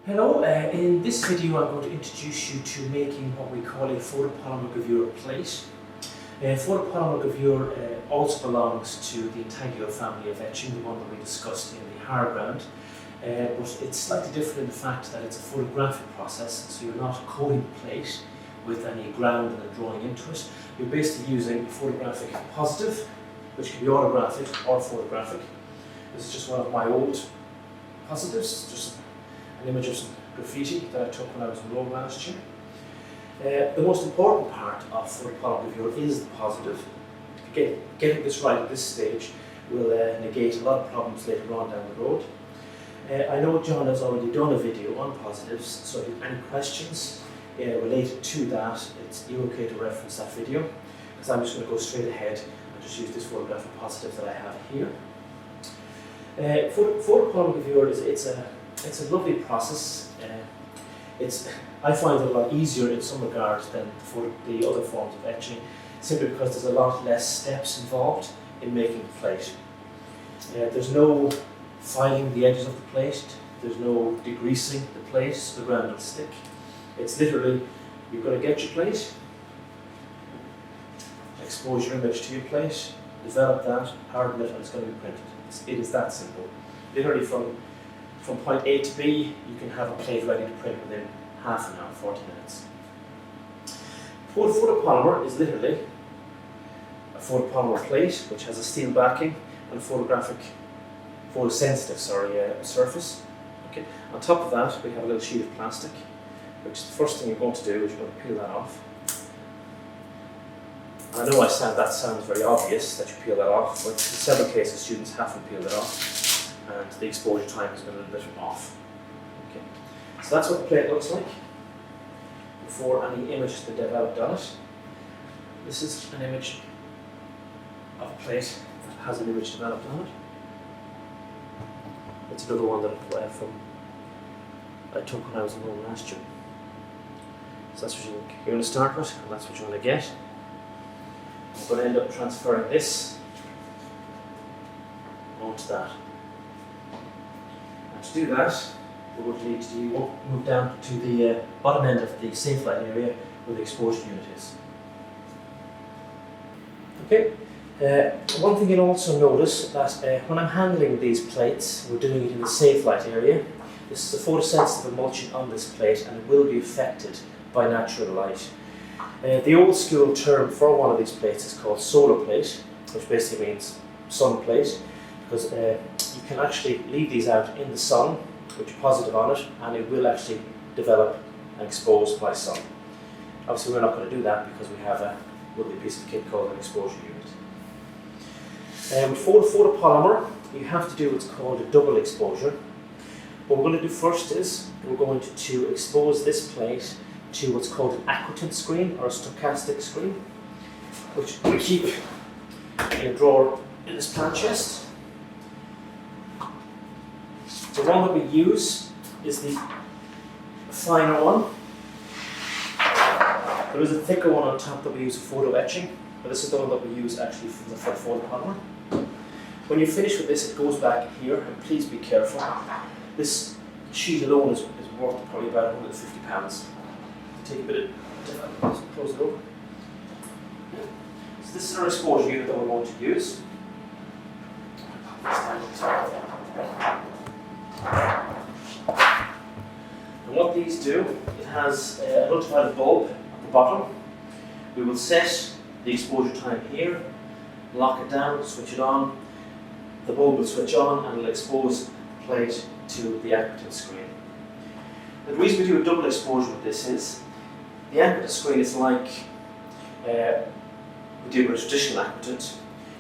Hello, in this video I'm going to introduce you to making what we call a photopolymer gravure plate. Photopolymer gravure also belongs to the integral family of etching, the one that we discussed in the hard ground, but it's slightly different in the fact that it's a photographic process, so you're not coating the plate with any ground and then drawing into it. You're basically using a photographic positive, which can be autographic or photographic. This is just one of my old positives, just an image of some graffiti that I took when I was in Rome last year. The most important part of photopolymer gravure is the positive. Getting this right at this stage will negate a lot of problems later on down the road. I know John has already done a video on positives, so if you have any questions related to that, you're okay to reference that video, because I'm just going to go straight ahead and just use this photographic positive that I have here. Photopolymer gravure it's a lovely process. I find it a lot easier in some regards than the other forms of etching, simply because there's a lot less steps involved in making the plate. There's no filing the edges of the plate, there's no degreasing the plate so the ground will stick. It's literally, you're going to get your plate, expose your image to your plate, develop that, harden it, and it's going to be printed. It is that simple. Literally from point A to B, you can have a plate ready to print within half an hour, 40 minutes. Photopolymer is literally a photopolymer plate which has a steel backing and a photosensitive surface. Okay. On top of that, we have a little sheet of plastic, which the first thing you're going to do is you're going to peel that off. I know that sounds very obvious that you peel that off, but in several cases students haven't peeled it off, and the exposure time has been a little bit off. Okay. So that's what the plate looks like before any image has been developed on it. This is an image of a plate that has an image developed on it. It's another one that I took when I was in Rome last year. So that's what you're going to start with, and that's what you're going to get. I'm going to end up transferring this onto that. And to do that, we're going to need to move down to the bottom end of the safe light area where the exposure unit is. Okay. One thing you'll also notice that when I'm handling these plates, we're doing it in the safe light area. This is a photosensitive emulsion on this plate, and it will be affected by natural light. The old school term for one of these plates is called solar plate, which basically means sun plate, because you can actually leave these out in the sun with your positive on it, and it will actually develop and expose by sun. Obviously we're not going to do that because we have a lovely piece of kit called an exposure unit. With photopolymer, you have to do what's called a double exposure. What we're going to do first is we're going to expose this plate to what's called an aquatinted screen or a stochastic screen, which we keep in a drawer in this plant chest. The one that we use is the finer one. There is a thicker one on top that we use for photo etching, but this is the one that we use actually for photopolymer. When you finish with this, it goes back here, and please be careful. This sheet alone is worth probably about £150. Take a bit of, close it over. So this is our exposure unit that we're going to use. And what these do, it has an ultraviolet bulb at the bottom. We will set the exposure time here, lock it down, switch it on. The bulb will switch on and it will expose the plate to the aquatinted screen. The reason we do a double exposure with this is the aquatinted screen is like we do with a traditional aquatint.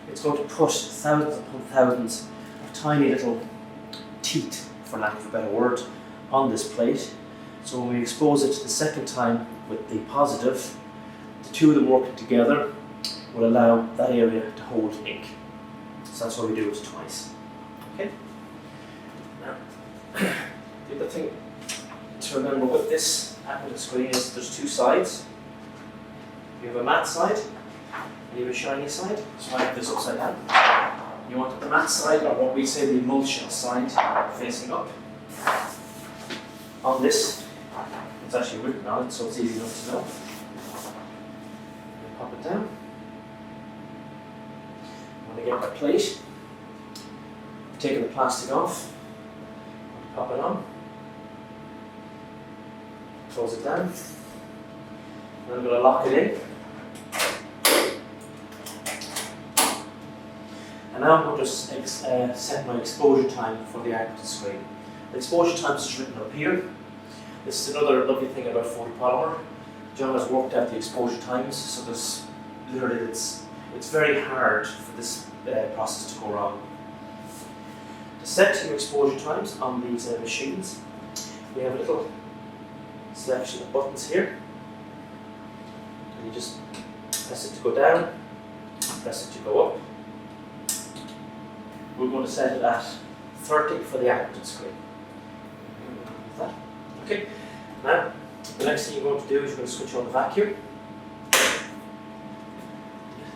It's going to put thousands upon thousands of tiny little teeth, for lack of a better word, on this plate. So when we expose it the second time with the positive, the two of them working together will allow that area to hold ink. So that's why we do it twice. Okay? Now, the other thing to remember with this aquatinted screen is there's two sides. You have a matte side and you have a shiny side. So I have this upside down. You want the matte side, or what we say the emulsion side, facing up. on this. It's actually written on it, so it's easy enough to know. Pop it down. When I get my plate, taking the plastic off, pop it on, close it down, and I'm going to lock it in. And now I'm going to set my exposure time for the output screen. The exposure time is written up here. This is another lovely thing about photopolymer. John has worked out the exposure times, so there's literally it's very hard for this process to go wrong. To set your exposure times on these machines, we have a little selection of buttons here, and you just press it to go down, press it to go up. We're going to set it at 30 for the output screen. Okay, now the next thing you're going to do is you're going to switch on the vacuum.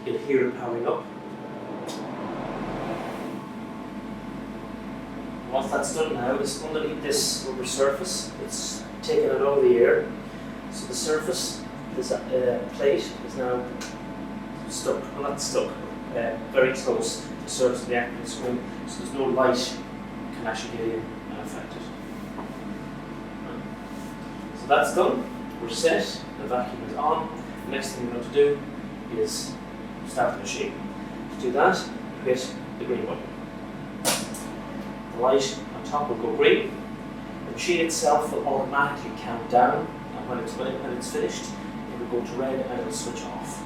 You'll hear it powering up. Once that's done now, it's underneath this rubber surface. It's taken out all the air. So the surface, this plate, is now stuck, well not stuck, very close to the surface of the output screen, so there's no light can actually get in and affect it. So that's done, we're set, the vacuum is on. The next thing we're going to do is start the machine. To do that, you hit the green button. The light on top will go green. The machine itself will automatically count down, and when it's finished, it will go to red and it will switch off.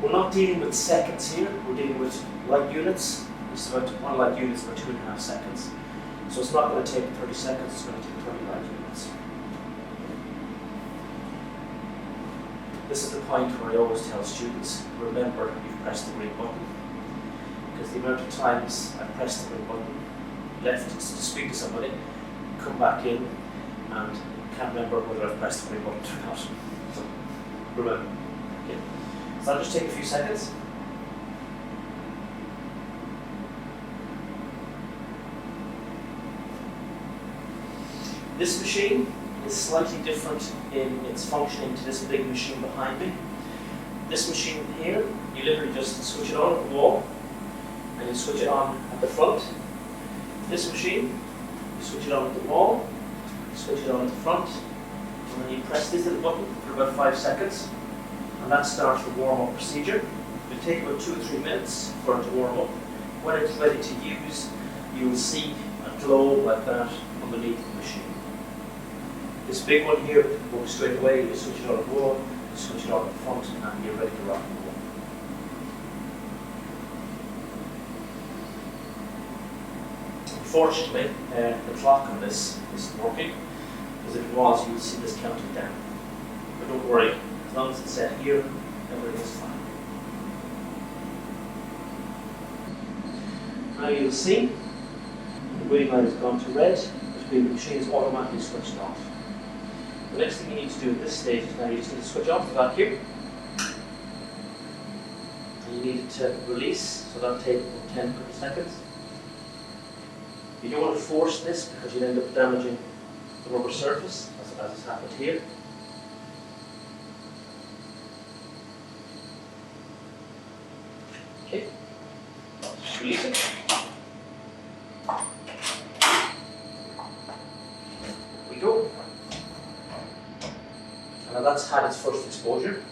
We're not dealing with seconds here, we're dealing with light units. It's about 1 light unit for 2.5 seconds. So it's not going to take 30 seconds, it's going to take 30 light units. This is the point where I always tell students, remember you've pressed the green button. Because the amount of times I've pressed the green button, left to speak to somebody, come back in and can't remember whether I've pressed the green button or not. So remember. Okay. So I'll just take a few seconds. This machine is slightly different in its functioning to this big machine behind me. This machine here, you literally just switch it on at the wall and you switch it on at the front. This machine, you switch it on at the wall, you switch it on at the front, and then you press this little button for about 5 seconds, and that starts the warm-up procedure. It will take about 2 or 3 minutes for it to warm up. When it's ready to use, you will see a glow like that underneath the machine. This big one here works straight away. You switch it on at the wall, you switch it on at the front, and you're ready to rock and roll. Unfortunately, the clock on this isn't working, because if it was, you would see this counting down. But don't worry, as long as it's set here, everything's fine. Now you'll see the green light has gone to red, which means the machine is automatically switched off. The next thing you need to do at this stage is now you just need to switch off the vacuum. And you need it to release, so that'll take 10 seconds. You don't want to force this because you'll end up damaging the rubber surface, as has happened here. Okay, release it. There we go. And now that's had its first exposure.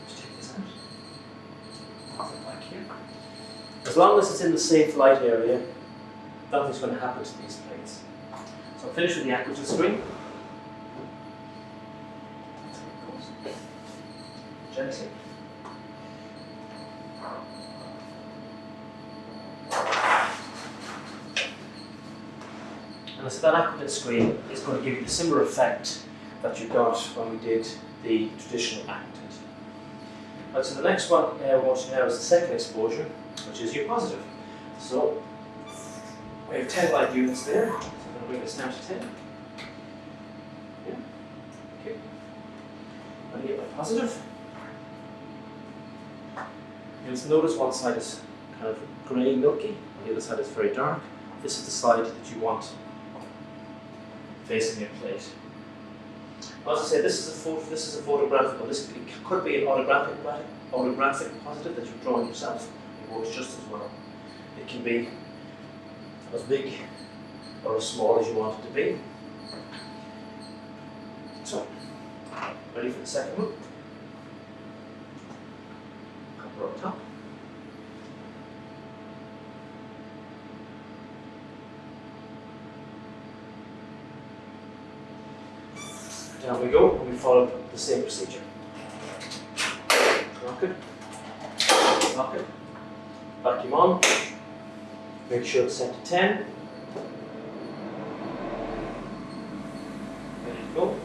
Let's take this out. Put it back here. As long as it's in the safe light area, nothing's going to happen to these plates. So I'll finish with the acquisition screen. Gently. And so that acquisition screen is going to give you the similar effect that you got when we did the traditional actant. Right, so the next one I want to now is the second exposure, which is your positive. So we have 10 light units there, so I'm going to bring this down to 10. Yeah. Okay. I'm going to get my positive. You'll notice one side is kind of grey, milky, and the other side is very dark. This is the side that you want facing your plate. As I say, this is a photographic, or this could be an autographic positive that you've drawn yourself. It works just as well. It can be as big or as small as you want it to be. So, ready for the second one? Copper up top. Down we go, and we follow the same procedure. Lock it, vacuum on, make sure it's set to 10. Ready to go.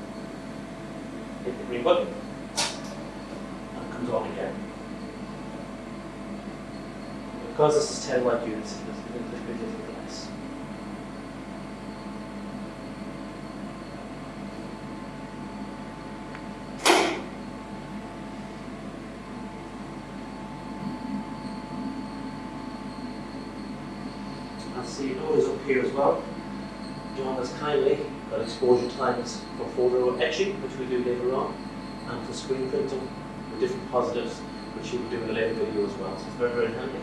Hit the green button, and it comes on again. Because this is 10 light units, it's a little bit less. See, notice up here as well, John has kindly got exposure times for photo etching, which we do later on, and for screen printing with different positives, which he will do in a later video as well. So it's very, very handy.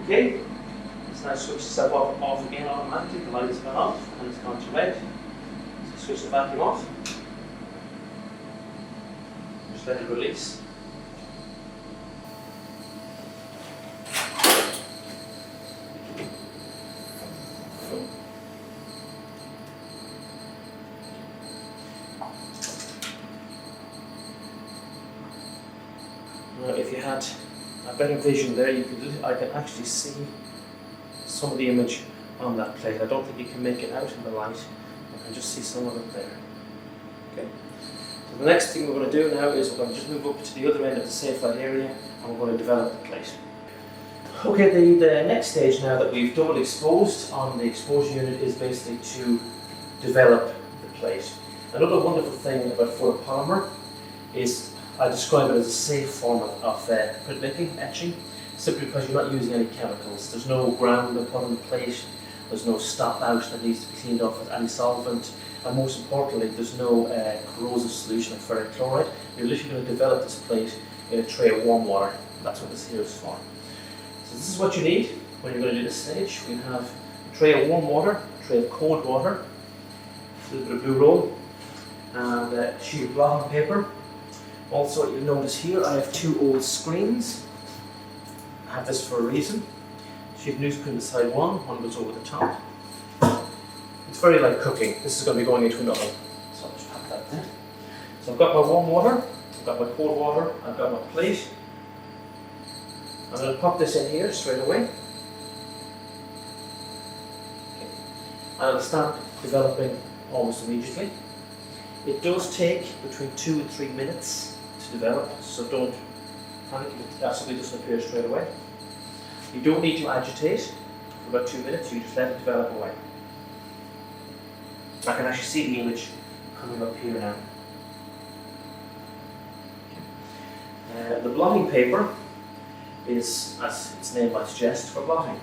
Okay, let's now switch the step off again automatically. The light has gone off and it's gone to red. So switch the vacuum off. Let it release. Now, if you had a better vision there, I can actually see some of the image on that plate. I don't think you can make it out in the light. I can just see some of it there. Okay. The next thing we're going to do now is we're going to just move up to the other end of the safe light area, and we're going to develop the plate. Okay, the next stage now that we've double exposed on the exposure unit is basically to develop the plate. Another wonderful thing about photopolymer is I describe it as a safe form of printmaking, etching, simply because you're not using any chemicals. There's no ground put on the plate, there's no stop out that needs to be cleaned off with any solvent. And most importantly, there's no corrosive solution of ferric chloride. You're literally going to develop this plate in a tray of warm water. That's what this here is for. So this is what you need when you're going to do this stage. We have a tray of warm water, a tray of cold water, a little bit of blue roll, and a sheet of blotting paper. Also, you'll notice here I have two old screens. I have this for a reason. Sheet of newsprint beside one goes over the top. It's very like cooking. This is going to be going into an oven. So I'll just pack that there. So I've got my warm water, I've got my cold water, I've got my plate. I'm going to pop this in here straight away. Okay. And I'll start developing almost immediately. It does take between 2 and 3 minutes to develop, so don't panic if it absolutely doesn't appear straight away. You don't need to agitate for about 2 minutes, you just let it develop away. I can actually see the image coming up here now. The blotting paper is, as its name might suggest, for blotting.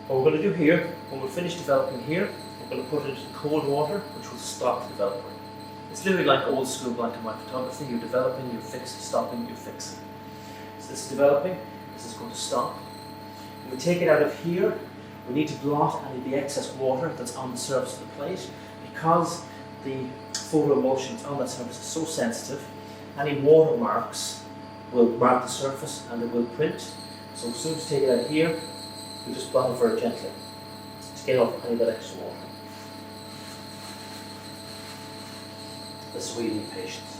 What we're going to do here, when we're finished developing here, we're going to put it into cold water, which will stop the development. It's literally like old school black and white photography. You're developing, you're fixing, stopping, you're fixing. So this is developing, this is going to stop. When we take it out of here, we need to blot any of the excess water that's on the surface of the plate. Because the photo emulsion on that surface is so sensitive, any watermarks will mark the surface and it will print. So as soon as you take it out here, we just blot it very gently to get off any of that extra water. This is where you need patience.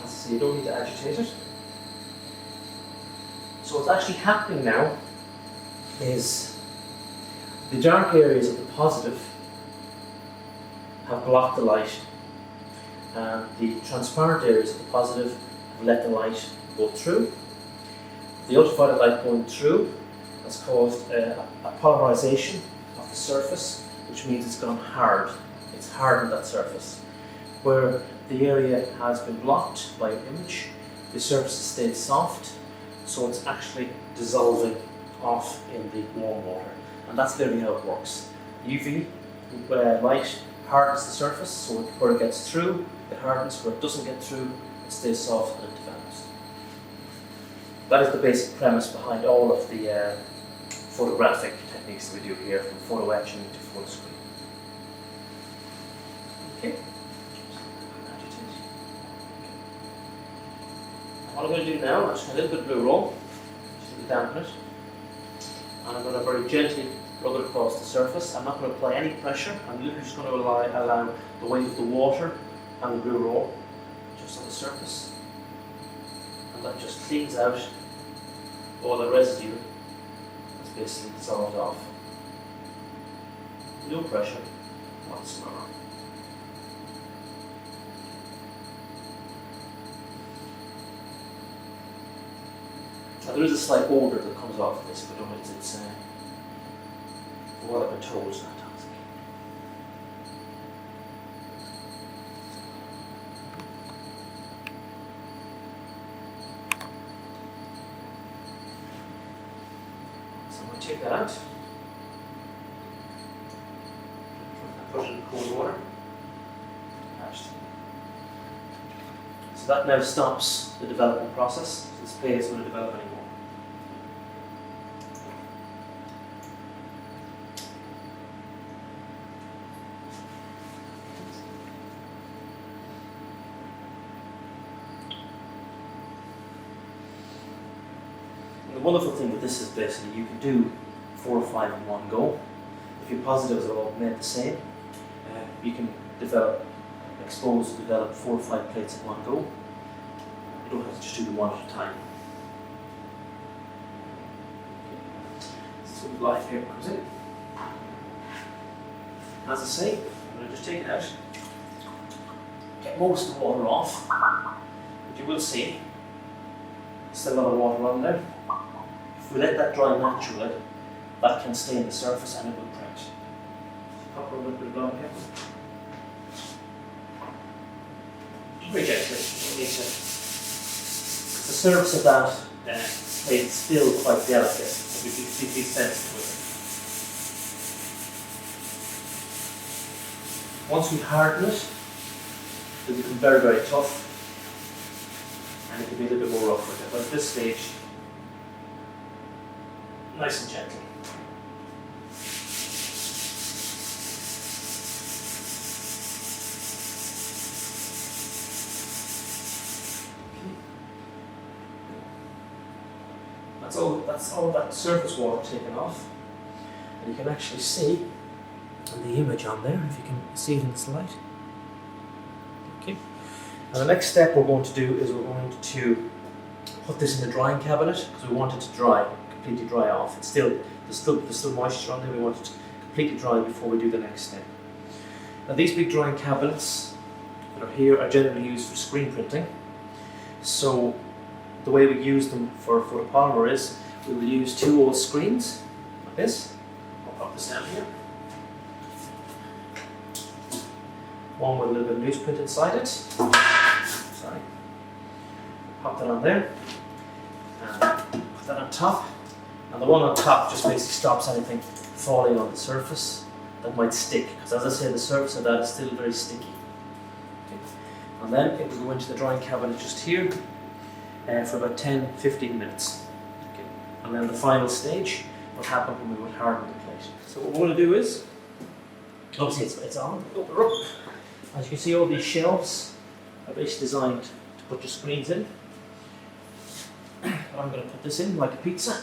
So you don't need to agitate it. So what's actually happening now is the dark areas of the positive have blocked the light, and the transparent areas of the positive have let the light go through. The ultraviolet light going through has caused a polymerization the surface, which means it's gone hard. It's hardened that surface. Where the area has been blocked by an image, the surface has stayed soft, so it's actually dissolving off in the warm water. And that's literally how it works. UV light hardens the surface, so where it gets through, it hardens. Where it doesn't get through, it stays soft and it develops. That is the basic premise behind all of the photographic techniques that we do here, from photo etching to photo screen. Okay. What I'm going to do now, I'm just going to a little bit of blue roll, just to dampen it, and I'm going to very gently rub it across the surface. I'm not going to apply any pressure. I'm literally just going to allow the weight of the water and the blue roll just on the surface, and that just cleans out all the residue that's basically dissolved off. No pressure whatsoever. Now there is a slight odour that comes off this, but it's from what I've been told, it's not toxic. So I'm going to take that out, put it in cold water. So that now stops the development process. So this clay is going to develop anymore. And the wonderful thing with this is basically you can do 4 or 5 in one go. If your positives are all made the same, you can expose and develop 4 or 5 plates in one go. You don't have to just do them one at a time. So the light here comes in. As I say, I'm going to just take it out, get most of the water off, but you will see there's still a lot of water on there. If we let that dry naturally, that can stay in the surface and it will print. Pop a little bit of blood here. Very gently. The surface of that plate is still quite delicate, so we can be sensitive with it. Once we harden it, it'll become very, very tough, and it can be a little bit more rough with it. But at this stage, nice and gentle. That's all that surface water taken off, and you can actually see the image on there, if you can see it in this light. Okay. And the next step we're going to do is we're going to put this in the drying cabinet, because we want it to dry, completely dry off. There's still moisture on there. We want it to completely dry before we do the next step. Now these big drying cabinets that are here are generally used for screen printing. So the way we use them for photopolymer is we will use 2 old screens like this. I'll pop this down here. One with a little bit of newsprint inside it. Sorry. Pop that on there. And put that on top. And the one on top just basically stops anything falling on the surface that might stick. Because as I say, the surface of that is still very sticky. Okay. And then it will go into the drying cabinet just here for about 10-15 minutes. Okay. And then the final stage will happen when we would harden the plate. So what we're going to do is, obviously it's on, open her up. As you can see, all these shelves are basically designed to put your screens in. But I'm going to put this in like a pizza.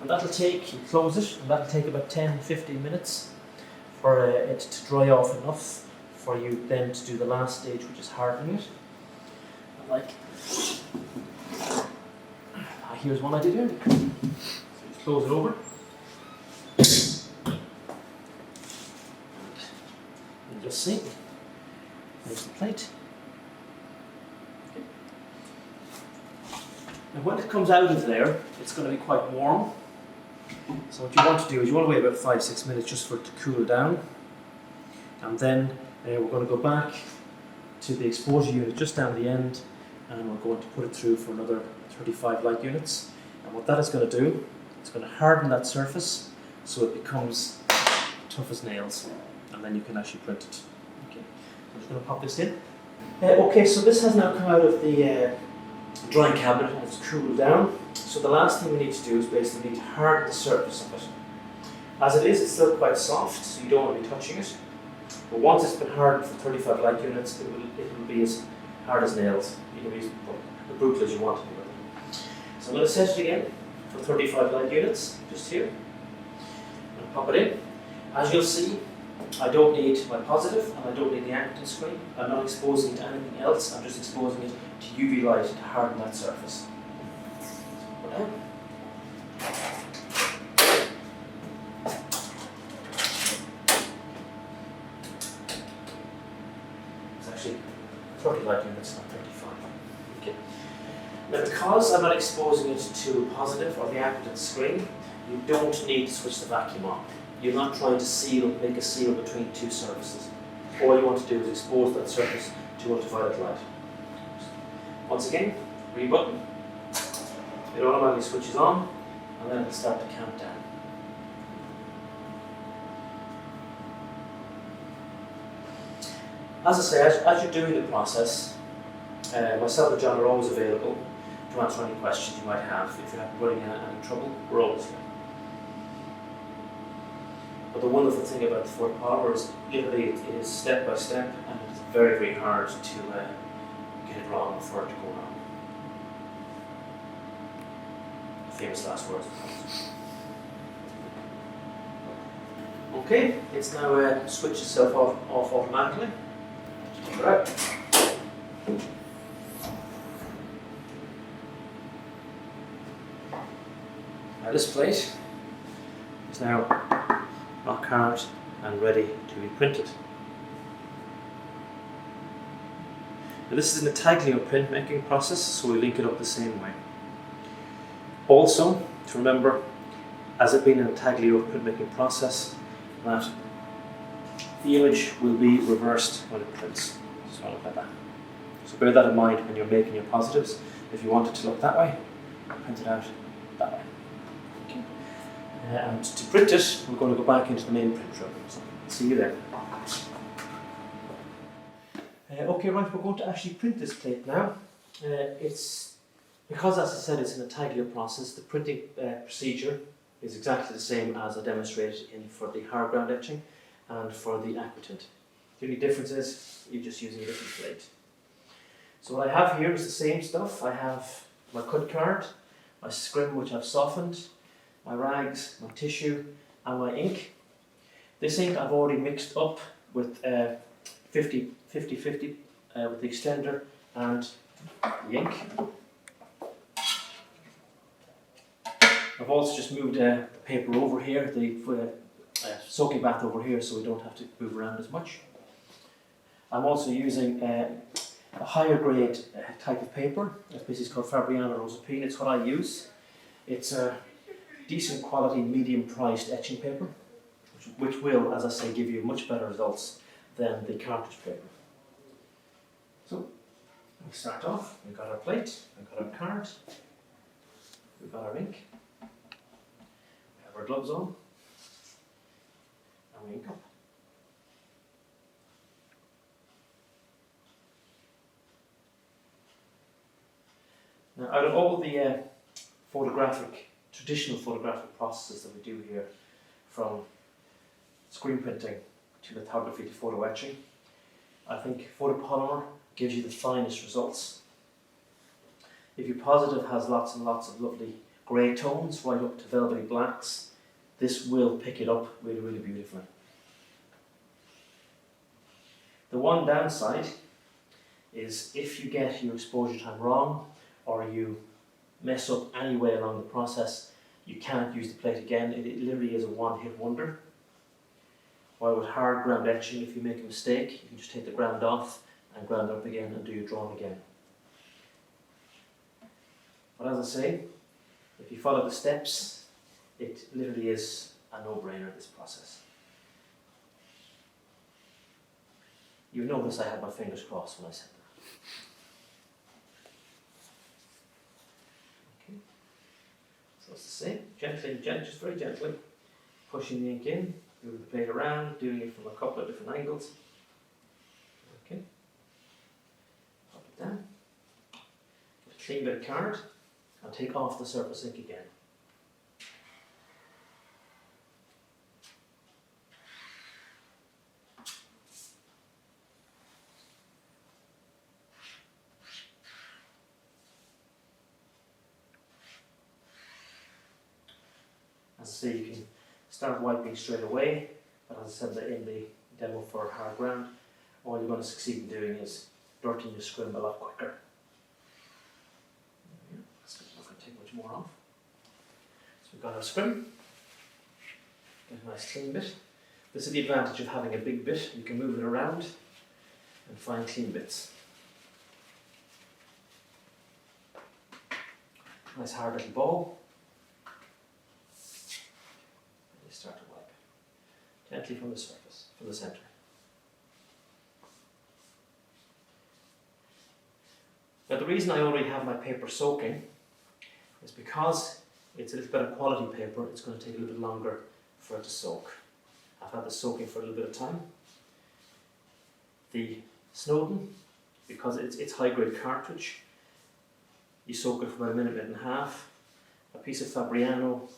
And that'll take, you close it, and that'll take about 10-15 minutes for it to dry off enough for you then to do the last stage, which is hardening it. And like, here's one I did here. So just close it over. And just see, there's the plate. Okay. And when it comes out of there, it's going to be quite warm. So what you want to do is you want to wait about 5-6 minutes just for it to cool down. And then we're going to go back to the exposure unit just down the end, and we're going to put it through for another 35 light units. And what that is going to do, it's going to harden that surface so it becomes tough as nails, and then you can actually print it. Okay, I'm just going to pop this in. Okay, so this has now come out of the drying cabinet and it's cooled down. So the last thing we need to do is basically need to harden the surface of it. As it is, it's still quite soft, so you don't want to be touching it. But once it's been hardened for 35 light units, it will be as hard as nails. You can be as brutal as you want to be with it. So I'm going to set it again for 35 light units, just here. I'm going to pop it in. As you'll see, I don't need my positive and I don't need the Acton screen. I'm not exposing it to anything else, I'm just exposing it to UV light to harden that surface. Put it down. It's actually 30 light units, not 35. Okay. Now because I'm not exposing it to positive or the Acton screen, you don't need to switch the vacuum on. You're not trying to make a seal between two surfaces. All you want to do is expose that surface to ultraviolet light. Once again, green button. It automatically switches on, and then it'll start to count down. As I say, as you're doing the process, myself and John are always available to answer any questions you might have. If you're running into any trouble, we're always here. But the wonderful thing about the photopolymer is literally it is step by step, and it's very, very hard to get it wrong for it to go wrong. Famous last words. Okay, it's now switched itself off automatically. Right. Now this plate is now rock hard and ready to be printed. Now this is an intaglio printmaking process, so we link it up the same way. Also, to remember, as it being an intaglio printmaking process, that the image will be reversed when it prints. So look like that. So bear that in mind when you're making your positives. If you want it to look that way, print it out that way. Okay. And to print it, we're going to go back into the main print room. So see you there. Okay, right, we're going to actually print this plate now. Because, as I said, it's an intaglio process, the printing procedure is exactly the same as I demonstrated for the hard ground etching and for the aquatint. The only difference is you're just using a different plate. So what I have here is the same stuff. I have my cut card, my scrim which I've softened, my rags, my tissue and my ink. This ink I've already mixed up with 50-50 with the extender and the ink. I've also just moved the paper over here, the soaking bath over here, so we don't have to move around as much. I'm also using a higher grade type of paper. This is called Fabriano Rosapine. It's what I use. It's a decent quality, medium priced etching paper, which will, as I say, give you much better results than the cartridge paper. So, we start off. We've got our plate, we've got our card, we've got our ink, we have our gloves on, and we ink up. Now, out of all the traditional photographic processes that we do here, from screen printing to lithography to photo etching, I think photopolymer gives you the finest results. If your positive has lots and lots of lovely grey tones right up to velvety blacks, this will pick it up really, really beautifully. The one downside is if you get your exposure time wrong or you mess up any way along the process, you can't use the plate again. It literally is a one-hit wonder. While with hard ground etching, if you make a mistake, you can just take the ground off and ground up again and do your drawing again. But as I say, if you follow the steps, it literally is a no-brainer, this process. You notice I had my fingers crossed when I said that. Okay. So it's the same, gently, just very gently, pushing the ink in, moving the plate around, doing it from a couple of different angles. Okay. Pop it down. Get a clean bit of card and take off the surface ink again. As I say, you can start wiping straight away, but as I said in the demo for hard ground, all you're going to succeed in doing is dirtying your scrim a lot quicker. That's not going to take much more off. So we've got our scrim, get a nice clean bit. This is the advantage of having a big bit, you can move it around and find clean bits. Nice hard little ball. And you start to wipe gently from the surface, from the centre. Now the reason I already have my paper soaking is because it's a little better quality paper, it's going to take a little bit longer for it to soak. I've had this soaking for a little bit of time. The Snowden, because it's high grade cartridge, you soak it for about a minute and a half. A piece of Fabriano,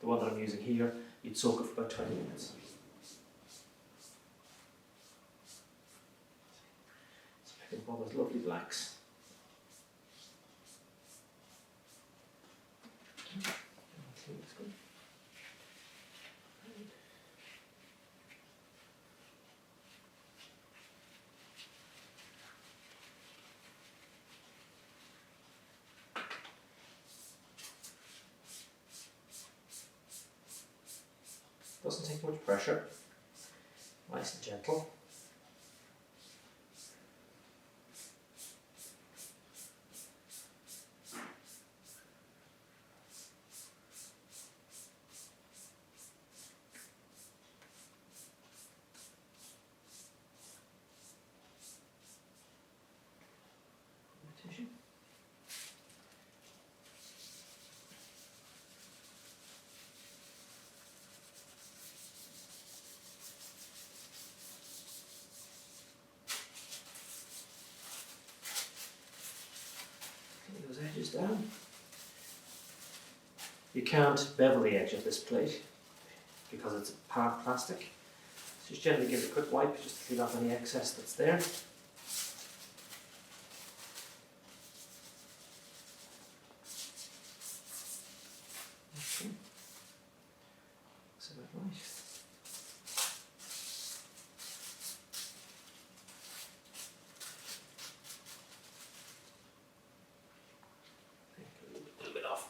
the one that I'm using here, you'd soak it for about 20 minutes. So picking up all those lovely blacks. Doesn't take much pressure, nice and gentle. Tissue. Those edges down. You can't bevel the edge of this plate because it's part plastic. Just gently give it a quick wipe just to clean off any excess that's there. Okay. Looks about right. A little bit off.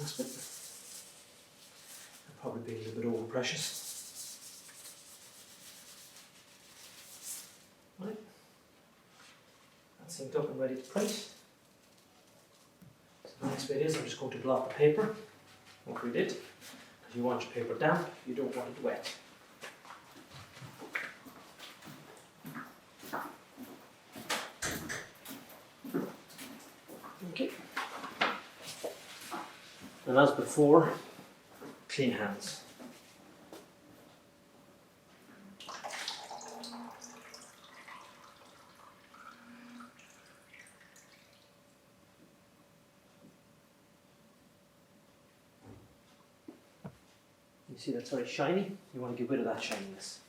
Last bit. I'll probably be a little bit over precious. Right. That's inked up and ready to print. So the next bit is I'm just going to blot the paper, like we did, because you want your paper damp, you don't want it wet. Okay. And as before, clean hands. You see that's very shiny, you want to get rid of that shininess.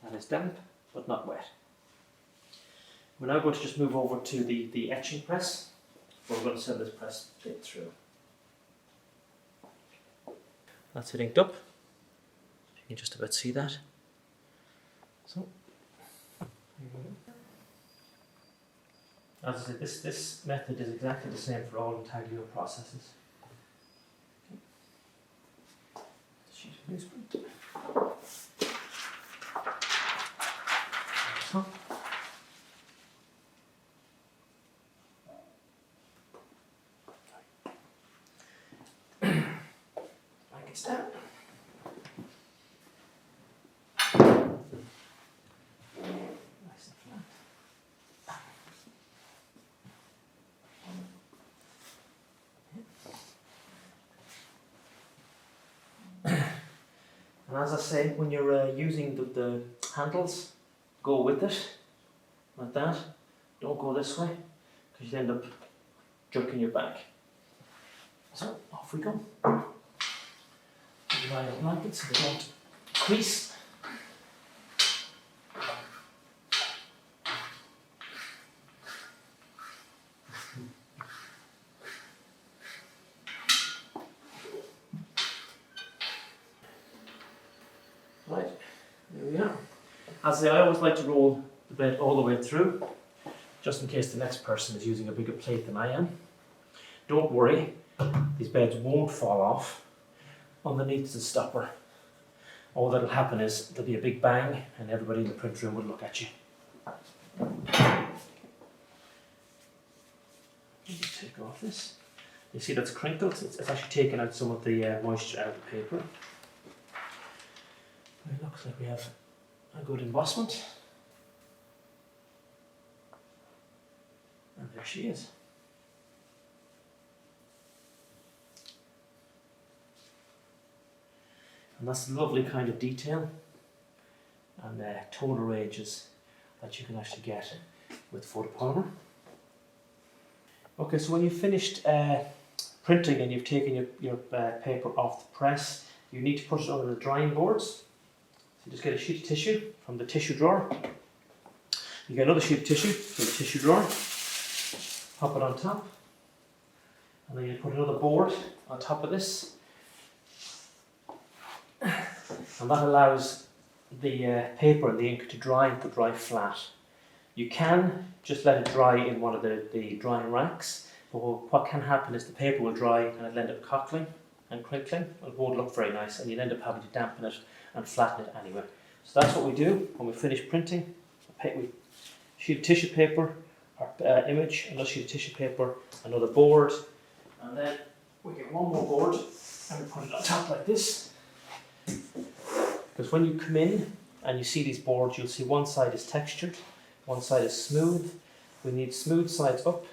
That is damp, but not wet. We're now going to just move over to the etching press, where we're going to send this press plate through. That's it inked up. You can just about see that. So, as I said, this method is exactly the same for all intaglio processes. Sheet of newsprint. So. Blankets down. Nice and flat. And as I say, when you're using the handles, go with it, like that. Don't go this way, because you end up jerking your back. So, off we go. Line the blankets so they don't crease. Right, there we are. As I say, I always like to roll the bed all the way through, just in case the next person is using a bigger plate than I am. Don't worry, these beds won't fall off underneath the stopper. All that'll happen is there'll be a big bang and everybody in the print room will look at you. Just take off this. You see that's crinkled, it's actually taken out some of the moisture out of the paper. It looks like we have a good embossment. And there she is. And that's the lovely kind of detail and tonal ranges that you can actually get with photopolymer. Okay, so when you've finished printing and you've taken your paper off the press, you need to put it on the drying boards. So just get a sheet of tissue from the tissue drawer. You get another sheet of tissue from the tissue drawer, pop it on top, and then you put another board on top of this. And that allows the paper and the ink to dry flat. You can just let it dry in one of the drying racks, but what can happen is the paper will dry and it'll end up cockling and crinkling, and it won't look very nice, and you'll end up having to dampen it and flatten it anyway. So that's what we do when we finish printing. We sheet of tissue paper, our image, another sheet of tissue paper, another board, and then we get one more board and we put it on top like this. Because when you come in and you see these boards, you'll see one side is textured, one side is smooth. We need smooth sides up,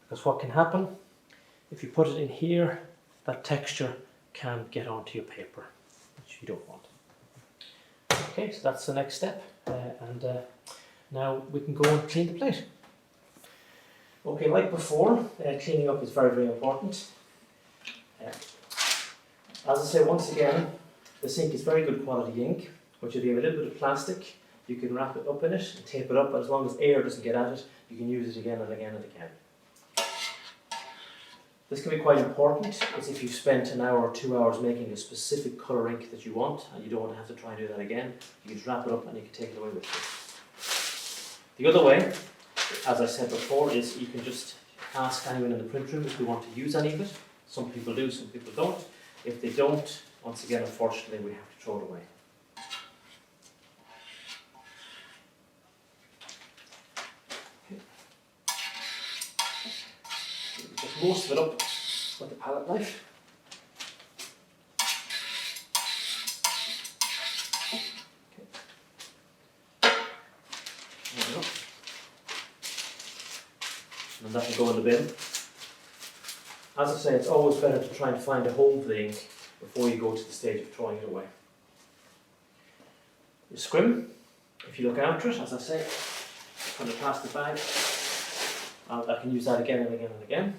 because what can happen, if you put it in here, that texture can get onto your paper, which you don't want. Okay, so that's the next step, and now we can go and clean the plate. Okay, like before, cleaning up is very, very important. As I say, once again, this ink is very good quality ink, which if you have a little bit of plastic, you can wrap it up in it and tape it up, and as long as air doesn't get at it, you can use it again and again and again. This can be quite important, because if you've spent an hour or 2 hours making a specific colour ink that you want, and you don't want to have to try and do that again, you can just wrap it up and you can take it away with you. The other way, as I said before, is you can just ask anyone in the print room if they want to use any of it. Some people do, some people don't. If they don't, once again, unfortunately, we have to throw it away. Okay. Just most of it up with the palette knife. Okay. There we go. And that will go in the bin. As I say, it's always better to try and find a home for the ink before you go to the stage of throwing it away. Your scrim, if you look after it, as I say, from the plastic bag, I can use that again and again and again.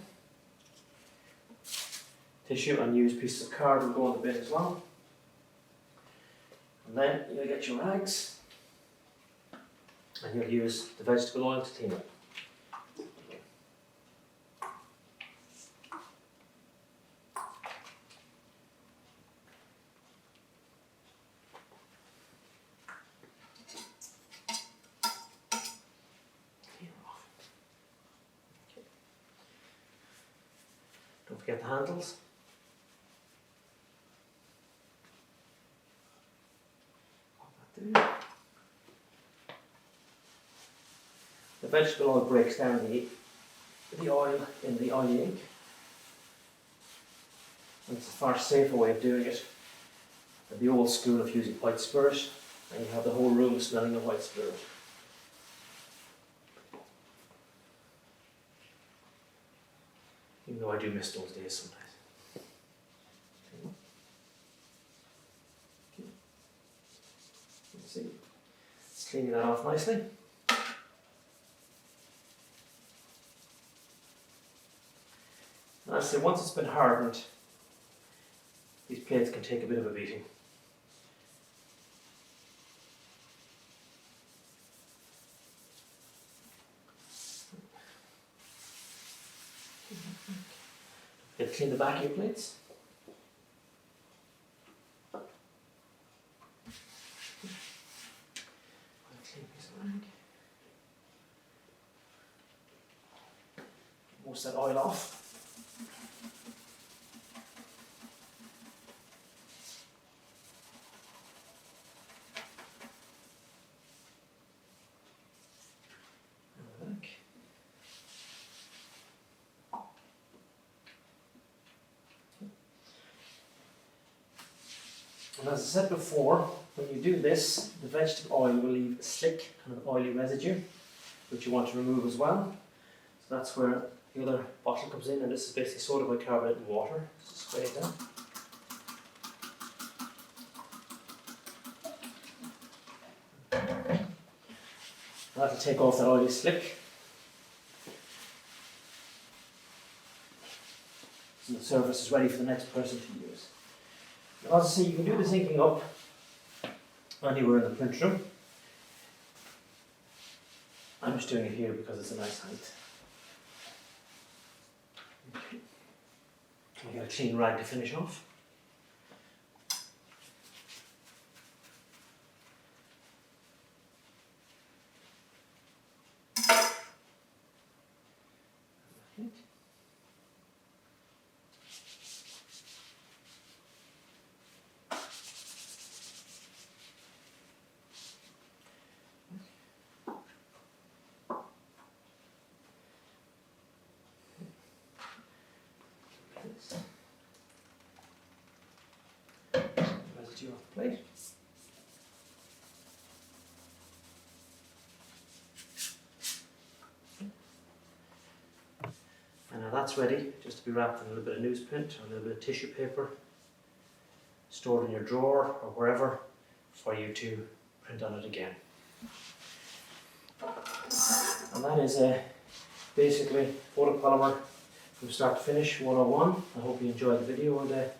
Tissue and used pieces of card will go in the bin as well. And then you'll get your rags and you'll use the vegetable oil to clean it. Don't forget the handles. The vegetable oil breaks down the oil in the oily ink. And it's a far safer way of doing it than the old school of using white spirit, and you have the whole room smelling of white spirit. Even though I do miss those days sometimes. See, it's cleaning that off nicely. And I say once it's been hardened, these plates can take a bit of a beating. You clean the back of your plates. Most of that oil off. And as I said before, when you do this, the vegetable oil will leave a slick kind of oily residue, which you want to remove as well. So that's where the other bottle comes in, and this is basically soda bicarbonate and water. Just spray it down. That'll take off that oily slick. So the surface is ready for the next person to use. Now, as I say, you can do this inking up anywhere in the print room. I'm just doing it here because it's a nice height. You get a clean rag to finish off. Residue off the plate. And now that's ready just to be wrapped in a little bit of newsprint or a little bit of tissue paper, stored in your drawer or wherever for you to print on it again. And that is basically photopolymer from start to finish 101. I hope you enjoyed the video, and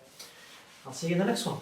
I'll see you in the next one.